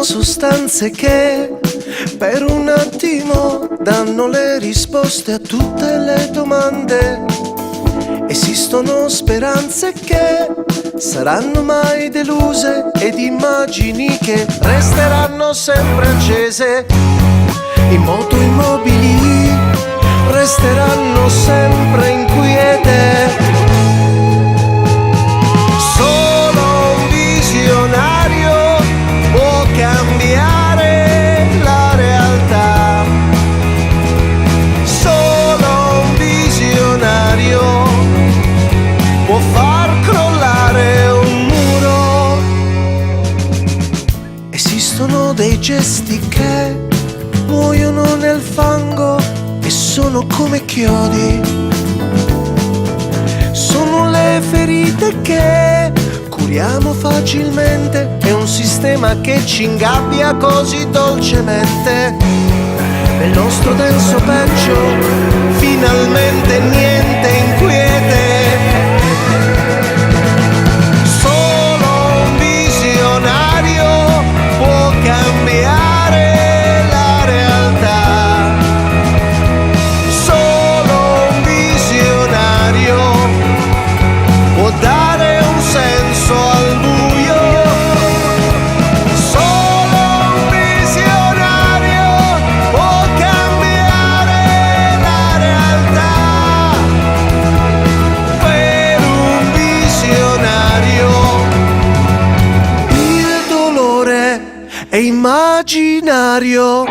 sostanze che per un attimo danno le risposte a tutte le domande. Esistono speranze che saranno mai deluse ed immagini che resteranno sempre accese. In moto immobili resteranno sempre inquiete. Solo un visionario può cambiare la realtà. Solo un visionario può far crollare un muro. Esistono dei gesti che muoiono nel fango e sono come chiodi. Sono le ferite che curiamo facilmente, è un sistema che ci ingabbia così dolcemente. Nel nostro denso peggio finalmente niente inquiete. Solo un visionario può cambiare la realtà. Solo un visionario può dare un senso al buio. Solo un visionario può cambiare la realtà. Per un visionario il dolore è immaginario.